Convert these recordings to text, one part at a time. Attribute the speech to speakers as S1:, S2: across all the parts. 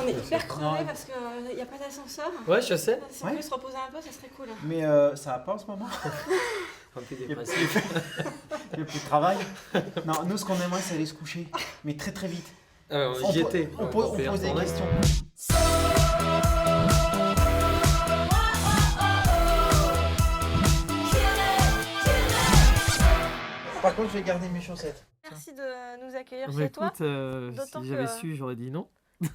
S1: on est hyper crevés parce qu'il n'y a pas d'ascenseur.
S2: Ouais, je sais.
S1: Si on pouvait se reposer un peu, ça serait cool.
S3: Mais ça va pas en ce moment.
S2: Un peu
S3: Il n'y a
S2: dépressif.
S3: plus de travail. Non, nous, ce qu'on aimerait, c'est aller se coucher. Mais très très vite.
S2: Ah ouais, j'y étais.
S3: On pose des questions. Par contre, je vais garder mes chaussettes.
S1: Merci de nous accueillir
S2: Mais
S1: chez toi.
S2: écoute,
S1: d'autant
S2: si j'avais
S1: que-
S2: su, j'aurais dit non.
S1: Bah,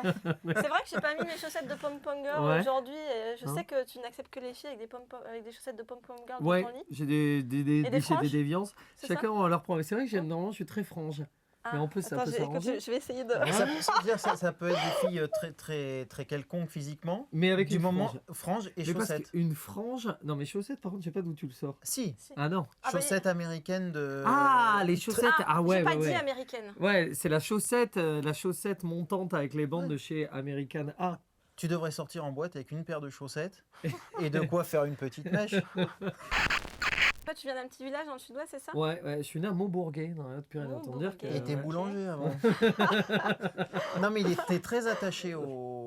S1: c'est vrai que j'ai pas mis mes chaussettes de pom-pom girl
S2: Ouais.
S1: aujourd'hui. Et je
S2: Hein.
S1: sais que tu n'acceptes que les filles avec des chaussettes de pom-pom girl
S2: Ouais,
S1: dans ton lit.
S2: j'ai des
S1: franges
S2: déviances.
S1: C'est
S2: Chacun a leur problème. C'est vrai que normalement, je suis très frange. Mais en plus, ça peut s'arranger.
S1: Je vais essayer de.
S3: Ça peut être des filles très quelconques physiquement.
S2: Mais avec
S3: Du
S2: une
S3: moment,
S2: frange.
S3: frange et
S2: Mais parce
S3: chaussettes.
S2: qu'une frange. Non, mais chaussettes, par contre, je sais pas d'où tu le sors.
S3: Si,
S2: Ah non.
S1: Ah, bah,
S3: chaussettes américaines de...
S2: Ah, les chaussettes. Ah ouais,
S1: j'ai pas
S2: ouais,
S1: dit
S2: ouais.
S1: américaine.
S2: Ouais, c'est la chaussette montante avec les bandes de chez American A.
S3: Tu devrais sortir en boîte avec une paire de chaussettes et de quoi faire une petite mèche.
S1: Toi, tu viens d'un petit village dans le sud-ouest, c'est ça?
S2: Ouais, je suis né à Montbourguet, dans la Haute-Pyrénées. Autant dire que.
S1: Montbourguet.
S3: Il était
S1: Ok.
S3: boulanger avant. Non, mais il était très attaché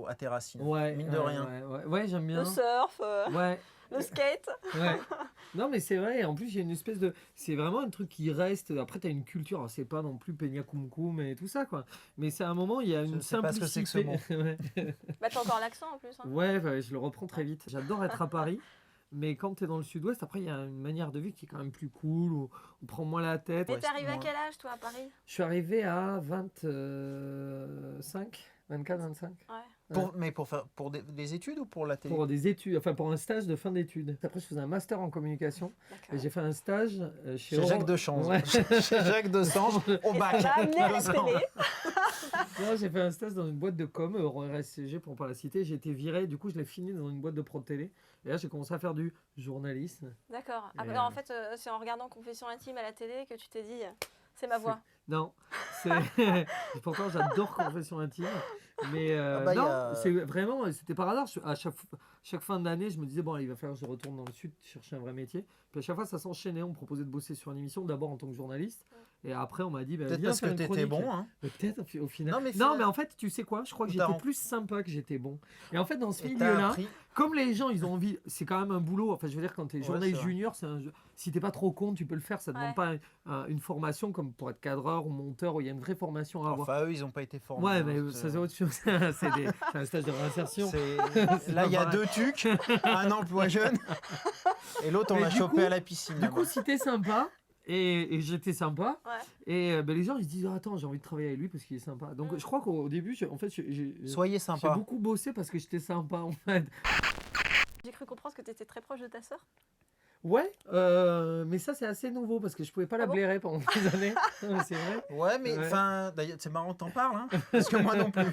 S3: à tes racines.
S2: Ouais,
S3: Mine de
S2: ouais,
S3: rien.
S2: Ouais, j'aime bien.
S1: Le surf,
S2: Ouais,
S1: le skate.
S2: ouais. Non, mais c'est vrai. En plus, il y a une espèce de. C'est vraiment un truc qui reste. Après, tu as une culture. Alors, c'est pas non plus Peña Cum Cum et tout ça, quoi. Mais c'est un moment, il y a
S3: Je
S2: une
S3: sais pas ce que c'est que ce
S2: simplicité. Ouais.
S1: Bah, t'as encore l'accent en plus. Hein.
S2: Ouais, je le reprends très vite. J'adore être à Paris. Mais quand tu es dans le sud-ouest, après, il y a une manière de vie qui est quand même plus cool, où on prend moins la tête.
S1: Et t'es arrivé à
S3: moi.
S1: quel âge, toi, à Paris?
S2: Je suis arrivé à 25, 24, 25.
S1: Ouais.
S3: Mais pour des études ou pour la télé?
S2: Pour des études, enfin pour un stage de fin d'études. Après, je faisais un master en communication et j'ai fait un stage chez
S3: Chez Jacques
S2: Orange.
S3: Deschamps.
S2: Ouais.
S3: Chez Jacques Deschamps, au
S1: Et
S3: bac.
S1: ça t'a amené à la
S3: 2 ans.
S1: télé.
S2: Non, j'ai fait un stage dans une boîte de com, RSCG pour pas la citer. J'ai été viré, du coup, je l'ai fini dans une boîte de prod télé. Et là, j'ai commencé à faire du journalisme.
S1: D'accord. Ah,
S2: Et,
S1: bah, non, en fait, c'est en regardant Confession intime à la télé que tu t'es dit, c'est ma voix.
S2: Non, c'est. Pourtant, j'adore Confession intime. Mais
S3: bah,
S2: non,
S3: y a-
S2: c'est vraiment, c'était par hasard. À chaque fin d'année, je me disais, bon, il va falloir que je retourne dans le sud chercher un vrai métier. Puis à chaque fois, ça s'enchaînait. On me proposait de bosser sur une émission, d'abord en tant que journaliste. Et après, on m'a dit, bah,
S3: Peut-être
S2: viens
S3: parce que
S2: faire une
S3: t'étais
S2: chronique.
S3: bon. Hein.
S2: Mais peut-être au final.
S3: Non, mais
S2: Non, mais en fait, tu sais quoi? Je crois que
S3: On t'a
S2: j'étais
S3: ren-
S2: plus sympa que j'étais bon. Et en fait, dans ce
S3: Et t'as
S2: milieu-là,
S3: appris.
S2: comme les gens, ils ont envie, c'est quand même un boulot. Enfin, je veux dire, quand tu es
S3: Ouais,
S2: journaliste
S3: c'est vrai.
S2: junior, si t'es pas trop con, tu peux le faire. Ça ne demande pas une formation comme pour être cadreur ou monteur où il y a une vraie formation à avoir.
S3: Enfin, eux, ils n'ont pas été formés.
S2: Ouais,
S3: hein,
S2: mais ça c'est autre chose. c'est un stage de réinsertion.
S3: Là, il y a
S2: pareil.
S3: 2 tucs, un emploi jeune, et l'autre, on
S2: Mais
S3: l'a
S2: du
S3: chopé
S2: coup-
S3: à la piscine.
S2: Du coup, si t'es sympa, et j'étais sympa,
S1: Ouais.
S2: et ben, les gens ils se disent ah, attends, j'ai envie de travailler avec lui parce qu'il est sympa. Donc je crois qu'au début, en fait, j'ai
S3: Soyez sympa.
S2: beaucoup bossé parce que j'étais sympa en fait.
S1: J'ai cru comprendre que tu étais très proche de ta sœur.
S2: Ouais, mais ça c'est assez nouveau parce que je pouvais pas la
S1: Ah bon
S2: blairer pendant des années. Non, mais c'est vrai.
S3: Ouais, mais
S2: Ouais.
S3: enfin, d'ailleurs, c'est marrant que t'en parles, hein, parce que moi non plus.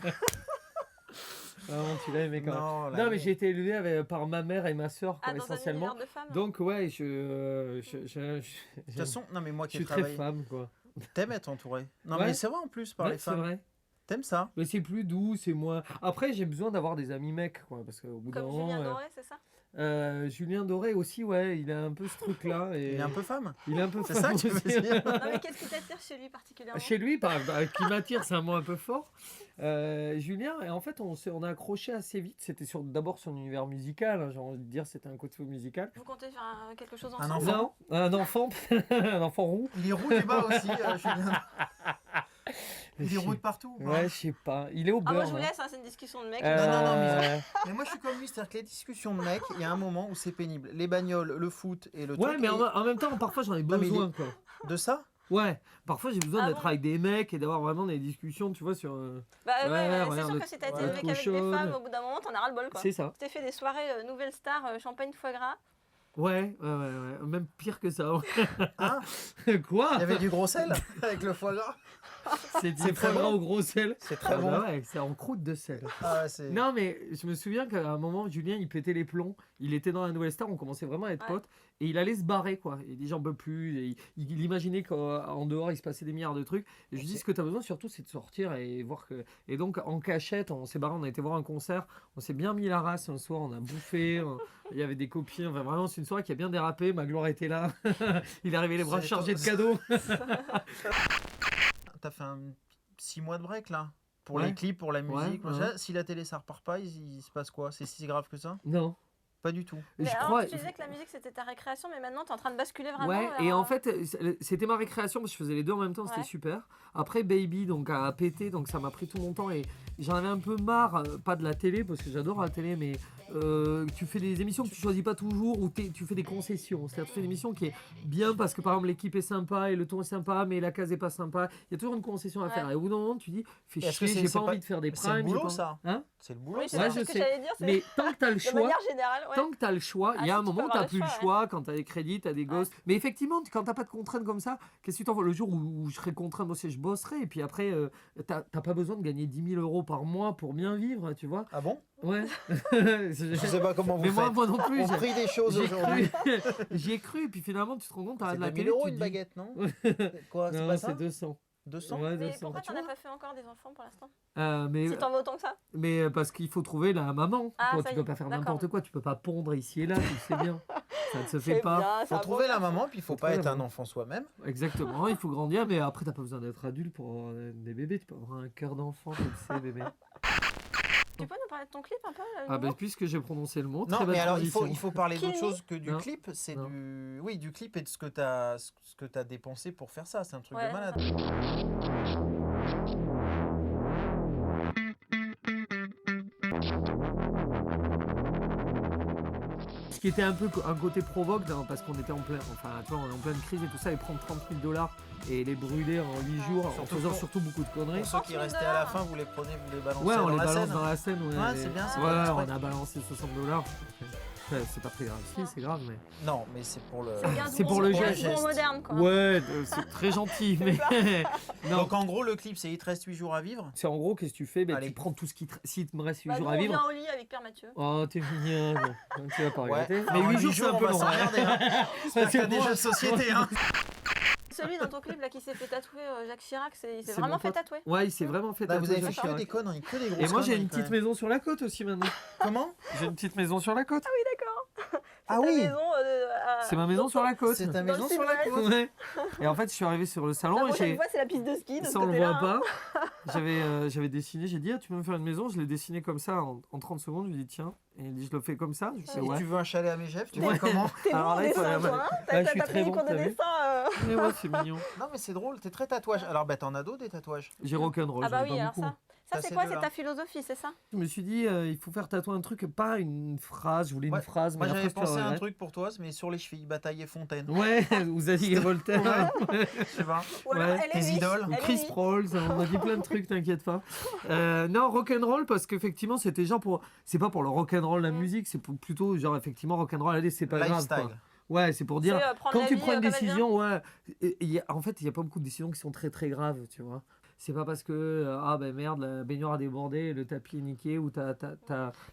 S2: Ah non, tu l'as aimé quand même.
S3: Non,
S2: Non, mais j'ai été élevé par ma mère et ma soeur
S1: Ah, dans un
S2: essentiellement.
S1: univers de femmes.
S2: Donc ouais,
S3: De toute façon, non, mais moi
S2: je
S3: qui ai
S2: suis très
S3: travaillé,
S2: femme quoi.
S3: t'aimes être entouré. Non,
S2: Ouais.
S3: mais c'est vrai en plus par
S2: Ouais,
S3: les
S2: c'est
S3: femmes.
S2: vrai.
S3: T'aimes ça?
S2: Mais c'est plus doux, c'est moins. Après, j'ai besoin d'avoir des amis mecs, quoi, parce qu'au bout d'un
S1: Comme
S2: moment.
S1: Julien Doré, c'est ça?
S2: Julien Doré aussi, ouais, il a un peu ce truc-là. Et...
S3: Il est un peu femme.
S2: Il est un peu
S3: C'est ça que tu veux
S2: aussi.
S3: dire?
S1: Non, mais qu'est-ce qui t'attire chez lui particulièrement?
S2: Chez lui, qui m'attire, c'est un mot un peu fort. Julien, et en fait, on a accroché assez vite. C'était d'abord sur l'univers musical, hein, j'ai envie de dire, c'était un coup de feu musical.
S1: Vous comptez faire quelque chose
S3: Un
S1: ensemble?
S3: enfant.
S2: Non, un enfant, un enfant roux.
S3: Il est roux du bas aussi, Julien. Il est roux de partout. hein.
S2: Ouais, je sais pas. Il est au
S1: Ah, moi
S2: beurre.
S1: je vous
S2: hein.
S1: laisse, hein, c'est une discussion de mec.
S3: Non, non,
S2: Euh,
S3: mais moi je suis comme lui, c'est-à-dire que les discussions de mecs, il y a un moment où c'est pénible. Les bagnoles, le foot et le
S2: Ouais,
S3: truc.
S2: mais
S3: et-
S2: en même temps, parfois j'en ai
S3: mais il est-
S2: besoin, quoi.
S3: De ça?
S2: Ouais, parfois j'ai besoin
S1: Ah
S2: d'être
S1: bon
S2: avec des mecs et d'avoir vraiment des discussions, tu vois, sur.
S1: Bah
S2: Ouais,
S1: ouais, c'est
S2: regarde,
S1: sûr que si t'as été
S3: ouais,
S1: élevé
S2: trop
S1: qu'avec des
S2: chaude.
S1: femmes, au bout d'un moment t'en as ras le bol quoi.
S2: C'est ça.
S1: Tu t'es fait des soirées nouvelle star, champagne foie gras.
S2: Ouais. Même pire que ça.
S3: Hein?
S2: Quoi?
S3: Il y avait du gros sel avec le foie gras.
S2: C'est
S3: C'est
S2: du
S3: très
S2: foie gras
S3: bon.
S2: au gros sel.
S3: C'est très
S2: Ah
S3: bon.
S2: bah ouais, c'est en croûte de sel.
S3: Ah, ouais, c'est...
S2: Non, mais je me souviens qu'à un moment, Julien, il pétait les plombs. Il était dans la Nouvelle Star, on commençait vraiment à être
S1: Ouais.
S2: potes. Et il allait se barrer, quoi. Il dit, j'en peux plus. Et il imaginait qu'en dehors, il se passait des milliards de trucs. Et je lui dis, ce que tu as besoin, surtout, c'est de sortir et voir que. Et donc, en cachette, on s'est barré, on a été voir un concert. On s'est bien mis la race un soir, on a bouffé. Il y avait des copines. Enfin, vraiment, c'est une soirée qui a bien dérapé. Ma gloire était là. Il est arrivé les bras
S3: C'est
S2: chargés de
S3: toi.
S2: cadeaux.
S3: T'as fait un 6 mois de break là. Pour
S2: Ouais.
S3: les clips, pour la musique,
S2: Ouais,
S3: machin. Si la télé ça repart pas, il se passe quoi? C'est si grave que ça?
S2: Non.
S3: Pas du tout.
S1: Mais
S2: Je
S1: alors,
S2: crois.
S1: tu disais que la musique c'était ta récréation, mais maintenant tu es en train de basculer vraiment
S2: Ouais,
S1: vers,
S2: et en fait, c'était ma récréation parce que je faisais les deux en même temps, c'était
S1: Ouais.
S2: super. Après, Baby, donc a pété, donc ça m'a pris tout mon temps et j'en avais un peu marre, pas de la télé parce que j'adore la télé, mais tu fais des émissions que tu choisis pas toujours ou tu fais des concessions. C'est-à-dire, tu fais une émission qui est bien parce que par exemple l'équipe est sympa et le ton est sympa, mais la case est pas sympa. Il y a toujours une concession à
S1: Ouais.
S2: faire. Et au bout d'un moment, tu dis, fais
S3: Est-ce que
S2: chier,
S3: c'est-
S2: j'ai
S3: c'est
S2: pas
S3: pas-
S2: envie de faire des
S3: c'est le
S2: primes. j'ai
S3: boulot,
S2: pas-
S3: ça
S2: Hein?
S3: C'est le boulot,
S1: Oui, c'est
S3: ça.
S2: Ouais,
S1: ce
S2: je
S1: que
S2: sais.
S1: j'allais dire.
S2: Mais tant que tu as le
S1: De
S2: choix.
S1: manière générale, ouais.
S2: Tant que tu as le choix, il y a
S1: Ah,
S2: un
S1: si, tu peux
S2: moment où tu
S1: avoir
S2: n'as
S1: le
S2: plus le
S1: choix,
S2: choix, quand tu as des crédits, tu as des gosses. Mais effectivement, quand tu n'as pas de contraintes comme ça, qu'est-ce que tu t'en vois? Le jour où je serai contraint de bosser, je bosserai. Et puis après, tu n'as pas besoin de gagner 10 000 euros par mois pour bien vivre, tu vois.
S3: Ah bon?
S2: Ouais.
S3: Je sais pas comment vous
S2: Mais moi,
S3: faites.
S2: moi non plus.
S3: On prie des choses
S2: J'y ai
S3: aujourd'hui.
S2: cru. J'y ai cru. Et puis finalement, tu te rends compte, tu as
S3: C'est
S2: de la
S3: 2000
S2: télé.
S3: euros
S2: tu te
S3: une
S2: dis-
S3: baguette, non? Quoi, c'est
S2: Non,
S3: pas ça?
S2: c'est 200.
S3: 200?
S2: Ouais,
S1: Mais
S2: 200.
S1: pourquoi
S3: tu
S1: t'en as
S3: vois.
S1: pas fait encore des enfants pour l'instant?
S2: Mais
S1: Si t'en veux autant que ça?
S2: parce qu'il faut trouver la maman.
S1: Ah,
S2: Toi,
S1: ça
S2: tu
S1: y
S2: peux
S1: est,
S2: pas faire
S1: d'accord.
S2: n'importe quoi. Tu peux pas pondre ici et là, tu le sais bien. Ça ne se fait
S1: C'est
S2: pas.
S1: bien, c'est
S3: Faut
S1: un
S3: trouver
S1: bon
S3: la
S1: garçon.
S3: maman, puis il faut
S2: Faut
S3: pas
S2: trouver
S3: être
S2: la
S3: un
S2: maman.
S3: enfant soi-même.
S2: Exactement, il faut grandir, mais après, t'as pas besoin d'être adulte pour avoir des bébés. Tu peux avoir un cœur d'enfant, tu le sais, bébé.
S1: Tu peux nous parler de ton clip un peu le
S2: Ah, ben,
S1: nouveau
S2: puisque j'ai prononcé le mot,
S3: Non,
S2: très
S3: mais
S2: belle
S3: alors
S2: transition.
S3: il faut parler d'autre
S1: Kill
S3: chose que du
S2: Non.
S3: clip. C'est
S2: Non.
S3: du. Oui, du clip et de ce que t'as dépensé pour faire ça. C'est un truc
S1: Ouais,
S3: de malade.
S2: Ce qui était un peu un côté provoque, non, parce qu'on était en plein, enfin, tu vois, on est en pleine crise et tout ça, et prendre 30 000 $ et les brûler en 8 jours, en
S3: Surtout
S2: faisant
S3: pour-
S2: surtout beaucoup de conneries.
S3: Pour ceux qui
S1: 30 000
S3: restaient à la fin, vous les prenez, vous les balancez
S2: Ouais, on
S3: dans
S2: les
S3: la
S2: balance
S3: scène.
S2: dans la scène.
S3: Ouais, c'est bien, c'est
S2: Ouais,
S3: pas
S2: on
S3: exprès.
S2: a balancé 60 $. Ouais, c'est pas très grave. Si, c'est grave, mais.
S3: Non, mais c'est pour le.
S2: C'est pour le
S1: geste.
S2: geste.
S1: Moderne, quoi.
S2: Ouais, c'est très gentil, mais. non.
S3: Donc en gros, le clip, c'est il te reste 8 jours à vivre.
S2: C'est en gros, qu'est-ce que tu fais?
S3: Allez.
S2: Tu prends tout ce qui. S'il te reste 8
S1: Bah,
S2: jours
S1: nous,
S2: à
S1: on
S2: vivre.
S1: vient au lit avec Pierre Mathieu.
S2: Oh, t'es mignonne. Tu vas pas
S3: Ouais.
S2: regretter.
S3: Alors,
S2: Mais 8
S3: en
S2: jours,
S3: 8
S2: c'est un
S3: jours,
S2: peu
S3: on va
S2: long. hein.
S3: s'emmerder. Hein. J'espère qu'il y a des
S2: moi-
S3: jeux de société. Hein.
S1: Celui dans ton clip là qui s'est fait tatouer Jacques Chirac, il s'est
S2: C'est
S1: vraiment
S2: mon
S1: fait
S2: pote.
S1: tatouer.
S2: Ouais, il s'est vraiment fait
S3: Là, vous
S2: tatouer
S3: avez fait
S2: Jacques
S3: que
S2: Chirac.
S3: des conneries, que des grosses
S2: Et moi, j'ai
S3: conneries,
S2: une
S3: quand
S2: petite
S3: même.
S2: maison sur la côte aussi maintenant.
S3: Comment?
S2: J'ai une petite maison sur la côte.
S3: Ah
S1: Ta
S3: oui.
S1: maison,
S2: C'est ma maison sur la côte.
S3: C'est ta
S1: Dans
S3: maison
S1: le
S3: sur la
S1: sud-ouest.
S3: côte.
S2: Ouais. Et en fait, je suis arrivé sur le
S1: La
S2: salon et
S1: prochaine
S2: j'ai.
S1: fois, c'est la piste de ski. De ce
S2: Ça, on le
S1: côté-là,
S2: voit
S1: hein.
S2: pas. J'avais dessiné, j'ai dit, ah, tu peux me faire une maison? Je l'ai dessiné comme ça en 30 secondes. Je lui ai dit, tiens. Et il dit, je le fais comme ça. Je fais,
S3: Et
S2: ouais.
S3: tu veux un chalet à Megève? Tu
S2: Ouais.
S3: fais comment?
S1: T'es bon
S2: Alors
S1: en
S2: là, il faut
S1: dessin,
S2: aller-
S1: toi, hein.
S2: Là,
S1: T'as
S2: je suis
S1: t'as
S2: très
S1: pris des
S2: bon,
S1: cours de
S2: t'as vu
S1: dessin.
S2: Mais ouais, c'est mignon.
S3: Non, mais c'est drôle, t'es très tatouage. Alors, bah, t'en as d'autres des tatouages.
S2: J'ai rock'n'roll.
S1: Ah bah
S2: j'en ai
S1: oui,
S2: pas
S1: alors
S2: beaucoup.
S1: ça.
S3: T'as
S1: Ça, c'est
S3: ces
S1: quoi? C'est
S3: deux-là.
S1: ta philosophie, c'est ça?
S2: Je me suis dit, il faut faire tatouer un truc, pas une phrase. Je voulais
S3: Ouais.
S2: une phrase, mais
S3: Moi,
S2: la
S3: j'avais
S2: phrase, tu
S3: pensé à un
S2: regrettes.
S3: truc pour toi, mais sur les chevilles, Bataille et Fontaine.
S2: Ouais, vous avez dit Voltaire.
S3: Je sais pas.
S1: Ou alors,
S2: Ouais.
S1: elle est
S3: Tes
S1: riche,
S3: idoles.
S2: Ou
S1: elle est
S2: Chris
S1: riche.
S2: Prolls, on m'a dit plein de trucs, t'inquiète pas. Non, rock'n'roll parce qu'effectivement c'était genre pour, c'est pas pour le rock'n'roll la musique, c'est plutôt genre effectivement rock'n'roll, allez c'est pas grave
S3: Lifestyle.
S2: quoi. Ouais, c'est pour dire
S1: C'est, prendre
S2: quand
S1: la
S2: tu
S1: vie,
S2: prends une
S1: comme elle vient.
S2: décision, ouais, en fait il y a pas beaucoup de décisions qui sont très très graves, tu vois. C'est pas parce que ah ben merde la baignoire a débordé, le tapis est niqué ou t'as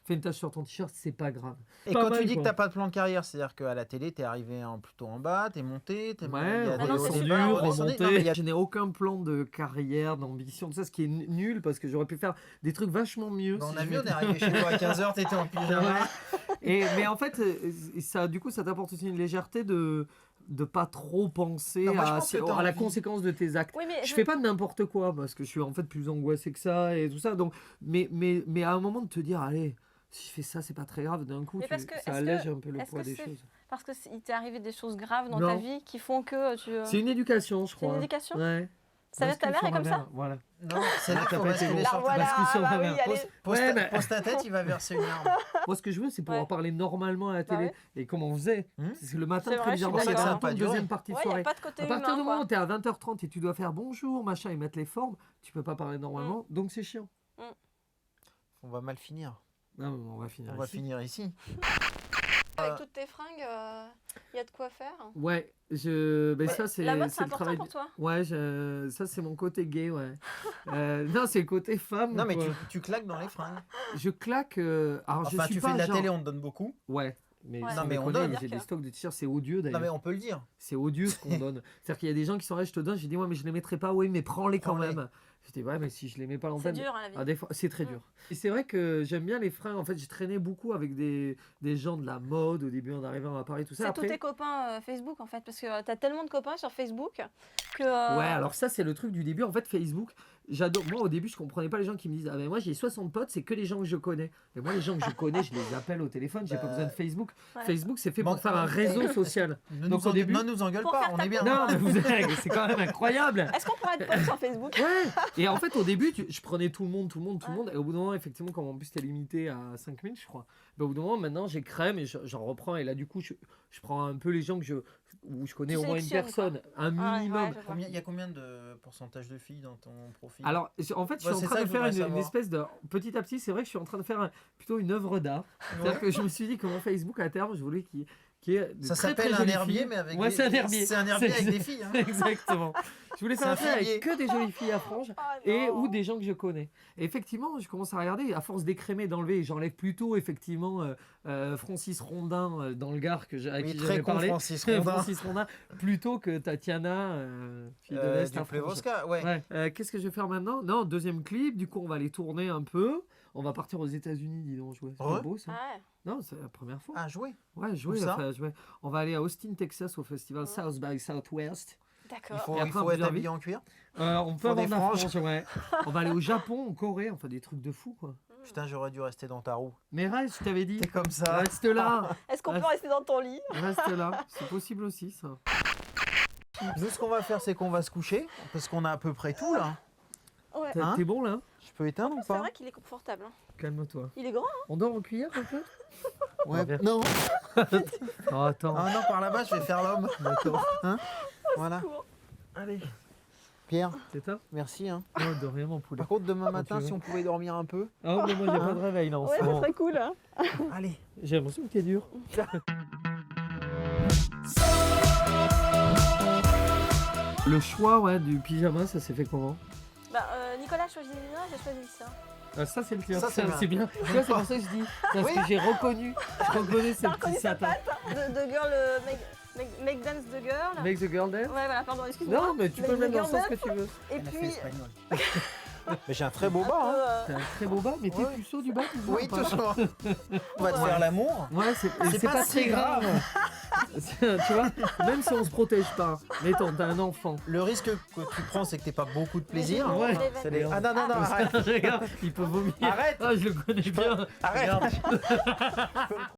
S2: fait une tache sur ton t-shirt, c'est pas grave.
S3: Et
S2: Pas
S3: quand
S2: mal,
S3: tu dis
S2: quoi.
S3: que t'as pas de plan de carrière, c'est-à-dire qu'à la télé, t'es arrivé plutôt en bas, t'es monté, t'es
S2: Ouais,
S3: il y a
S1: Ah non,
S3: des
S1: c'est
S3: hauts et
S1: super,
S3: bas,
S1: on
S3: redescendus. Non, mais il y a-
S2: Je n'ai aucun plan de carrière, d'ambition, tout ça, ce qui est nul parce que j'aurais pu faire des trucs vachement mieux.
S3: On
S2: si
S3: a
S2: je
S3: vu, on
S2: m'étais-
S3: est arrivé chez toi à 15h, t'étais en pyjama.
S2: Mais en fait, ça, du coup, ça t'apporte aussi une légèreté de pas trop penser
S3: Non, moi, je
S2: à,
S3: pense que t'as
S2: à la
S3: envie.
S2: conséquence de tes actes.
S1: Oui, mais
S2: Je fais pas de n'importe quoi parce que je suis en fait plus angoissé que ça et tout ça. Donc, mais à un moment de te dire, allez, si je fais ça, c'est pas très grave. D'un coup,
S1: Mais parce que,
S2: ça
S1: est-ce
S2: allège
S1: que-
S2: un peu le
S1: est-ce
S2: poids
S1: que
S2: des
S1: c'est-
S2: choses.
S1: parce que il t'est arrivé des choses graves dans
S2: Non.
S1: ta vie qui font que tu.
S2: C'est une éducation, je
S1: C'est
S2: crois.
S1: une éducation.
S2: Ouais.
S1: Ça veut ta mère
S2: Bascule
S1: est
S2: sur
S1: comme
S2: ma
S1: ça.
S2: mère, Voilà.
S3: Non, c'est là qu'il
S2: T'as
S3: faut
S2: pas été
S3: basculer
S2: bon.
S1: La
S3: sur ta
S1: voilà,
S2: Bascule sur
S1: bah
S2: ma
S1: oui,
S2: mère.
S1: allez.
S2: Ouais, mais-
S3: Pose ta tête, il va verser une larme.
S2: Moi, ce que je veux, c'est pouvoir
S1: Ouais.
S2: parler normalement à la
S1: Bah
S2: télé.
S1: ouais.
S2: Et comme on faisait, c'est que le matin,
S1: C'est
S2: très
S1: vrai, je suis
S2: bizarrement, il y
S1: d'accord.
S2: avait
S3: Ça
S2: un
S3: a pas
S2: ton de
S3: duré.
S2: deuxième partie de
S1: Ouais, y a
S2: soirée.
S1: pas de côté
S2: À partir
S1: humain,
S2: du moment
S1: quoi.
S2: où tu es à 20h30 et tu dois faire bonjour, machin, et mettre les formes, tu peux pas parler normalement, donc c'est chiant.
S3: On va mal finir.
S2: Non, mais on va finir
S3: On va
S2: ici.
S3: finir ici.
S1: Avec toutes tes fringues, il y a de quoi faire.
S2: Ouais, ben ça c'est
S1: La mode, c'est
S2: le
S1: important
S2: travail.
S1: pour toi.
S2: Ouais, ça c'est mon côté gay, ouais. Non, c'est le côté femme.
S3: Non, mais
S2: quoi.
S3: tu claques dans les fringues.
S2: Je claque. Alors, je
S3: Enfin,
S2: suis
S3: tu
S2: pas
S3: fais de la
S2: genre-
S3: télé, on te donne beaucoup.
S2: Ouais. Mais,
S1: Ouais.
S2: sans
S3: Non, mais on
S2: déconner,
S3: donne.
S2: j'ai des stocks de t-shirts, c'est odieux
S3: Non,
S2: d'ailleurs.
S3: mais on peut le dire.
S2: C'est odieux ce qu'on donne. C'est-à-dire qu'il y a des gens qui sont là, je te donne, j'ai dit, ouais, mais je les mettrai pas, oui, mais prends-les quand
S3: Prends-les.
S2: même. Je dis ouais, mais si je les mets pas à
S1: C'est
S2: l'antenne.
S1: dur, hein, la vie.
S2: Ah, des fois, c'est très dur. Et c'est vrai que j'aime bien les fringues. En fait, j'ai traîné beaucoup avec des gens de la mode au début en arrivant à Paris, tout ça.
S1: C'est tous
S2: Après,
S1: tes copains Facebook, en fait, parce que t'as tellement de copains sur Facebook que...
S2: ouais, alors ça, c'est le truc du début. En fait, Facebook, j'adore. Moi, au début, je comprenais pas les gens qui me disent ah ben moi, j'ai 60 potes, c'est que les gens que je connais. Mais moi, les gens que je connais, je les appelle au téléphone. J'ai pas besoin de Facebook.
S1: Ouais.
S2: Facebook, c'est fait pour
S3: Bon,
S2: faire un réseau social. Donc, au début-
S3: Ne nous engueule
S1: Pour
S3: pas,
S1: faire
S3: on
S1: ta
S3: est bien.
S2: Non, mais c'est quand même incroyable.
S1: Est-ce qu'on pourrait être potes sur Facebook?
S2: Ouais. Et en fait, au début, je prenais tout le monde. Et au bout d'un moment, effectivement, comme en plus t'es limité à 5000, je crois. Ben, au bout d'un moment, maintenant, j'ai crème et j'en reprends. Et là, du coup, je prends un peu les gens où je connais
S1: Tu
S2: au moins une
S1: sélectionnes,
S2: personne, un
S1: Ouais,
S2: minimum.
S1: je vois.
S3: Il y a combien de pourcentage de filles dans ton profil?
S2: Alors, en fait, je suis
S3: Ouais,
S2: en
S3: c'est
S2: train
S3: ça
S2: de
S3: que je
S2: faire
S3: voudrais
S2: une
S3: savoir.
S2: espèce de. Petit à petit, c'est vrai que je suis en train de faire plutôt une œuvre d'art. C'est-à-dire que je me suis dit que mon Facebook, à terme, je voulais qu'il y ait de
S3: Ça
S2: très,
S3: s'appelle
S2: très
S3: un
S2: jolies
S3: herbier,
S2: filles.
S3: mais avec
S2: Ouais,
S3: des...
S2: c'est un herbier.
S3: C'est un herbier
S2: C'est-
S3: avec des filles. Hein.
S2: Exactement. Je voulais faire
S3: C'est
S2: ça
S3: un
S2: avec
S3: figuier.
S2: que des jolies filles à franges.
S1: Ah,
S2: Et
S1: non.
S2: ou des gens que je connais. Et effectivement, je commence à regarder, à force d'écrémer, d'enlever, j'enlève plutôt effectivement Francis Rondin dans le Gard à
S3: Oui,
S2: qui
S3: très
S2: j'avais
S3: con,
S2: parlé.
S3: Francis Rondin.
S2: Francis Rondin, plutôt que Tatiana, fille de l'Est
S3: Du
S2: à Franges.
S3: Prévosca, ouais.
S2: Ouais. Qu'est-ce que je vais faire maintenant? Non, deuxième clip, du coup on va aller tourner un peu. On va partir aux États-Unis, dis donc, jouer. C'est
S3: Ouais.
S2: pas beau ça?
S1: Ah ouais.
S2: Non, c'est la première fois.
S3: Ah, jouer.
S2: Ouais, jouer,
S3: Où ça
S2: enfin, jouer. On va aller à Austin, Texas, au festival
S1: Ouais.
S2: South by Southwest.
S3: Il
S1: D'accord.
S3: faut,
S2: Et
S3: il
S2: après,
S3: faut
S2: on
S3: être
S2: peut dire
S3: habillé en cuir.
S2: On peut
S3: Faut
S2: avoir
S3: des
S2: de la
S3: franges.
S2: frange, ouais. On va aller au Japon, en Corée, enfin des trucs de fou, quoi.
S3: Putain, j'aurais dû rester dans ta roue.
S2: Mais reste, je t'avais dit.
S3: T'es comme ça.
S2: Reste là.
S1: Est-ce qu'on
S2: Ah,
S1: peut rester dans ton lit?
S2: Reste là. C'est possible aussi, ça.
S3: Nous, ce qu'on va faire, c'est qu'on va se coucher. Parce qu'on a à peu près tout, là.
S1: Ouais.
S3: Hein
S2: T'es bon, là?
S3: Je peux éteindre ou
S1: C'est
S3: pas?
S1: vrai qu'il est confortable. Hein.
S2: Calme-toi.
S1: Il est grand. Hein.
S2: On dort en cuillère, un peu?
S3: Ouais.
S2: bien.
S3: Non.
S2: Oh, attends.
S3: Ah non, par là-bas, je vais faire l'homme. D'accord. Hein? Voilà.
S1: Court.
S2: Allez.
S3: Pierre,
S2: C'est ça?
S3: merci. Hein.
S2: Non, de rien, mon poulet.
S3: Par contre, demain matin,
S2: tu veux.
S3: si on pouvait dormir un peu.
S2: Oh, mais moi, j'ai pas de réveil, là, en
S1: Ouais,
S2: ce
S1: ça
S2: moment.
S1: serait cool. Hein.
S3: Allez.
S2: J'ai l'impression que t'es dur. Le choix, ouais, du pyjama, ça s'est fait comment?
S1: Bah, Nicolas a choisi le mien, j'ai choisi ça.
S2: Ah, ça, c'est le tien.
S3: Ça, c'est
S2: C'est bien. Tu vois, c'est pour ça que je dis. Parce
S3: Oui.
S2: que j'ai reconnu. Je reconnais ce
S1: T'as reconnu
S2: petit
S1: sa
S2: satin.
S1: De girl, make dance the girl.
S2: Make the girl dance?
S1: Ouais, voilà, pardon, excuse-moi.
S2: Non, mais tu peux le
S1: Make
S2: mettre
S1: the
S2: dans le
S1: girl
S2: sens que tu veux.
S1: Et puis,
S3: Mais j'ai un très beau
S1: un
S3: bas. Hein.
S1: peu,
S2: T'as un très beau bas, mais t'es
S3: Ouais.
S2: puceau du bas, tu vois,
S3: Oui,
S2: ou pas?
S3: toujours. On va te
S1: Ouais.
S3: faire l'amour.
S2: Ouais, c'est
S3: pas
S2: pas
S3: si
S2: très grave. Tu vois, même si on se protège pas, mettons, t'as un enfant.
S3: Le risque que tu prends, c'est que t'aies pas beaucoup de plaisir.
S1: Mais
S2: Ouais.
S1: des
S3: C'est les- Ah non, non, non,
S2: Comme ça,
S3: arrête.
S2: regarde, il peut vomir.
S3: Arrête.
S2: Ah, je le connais bien.
S3: Arrête.
S2: Regarde.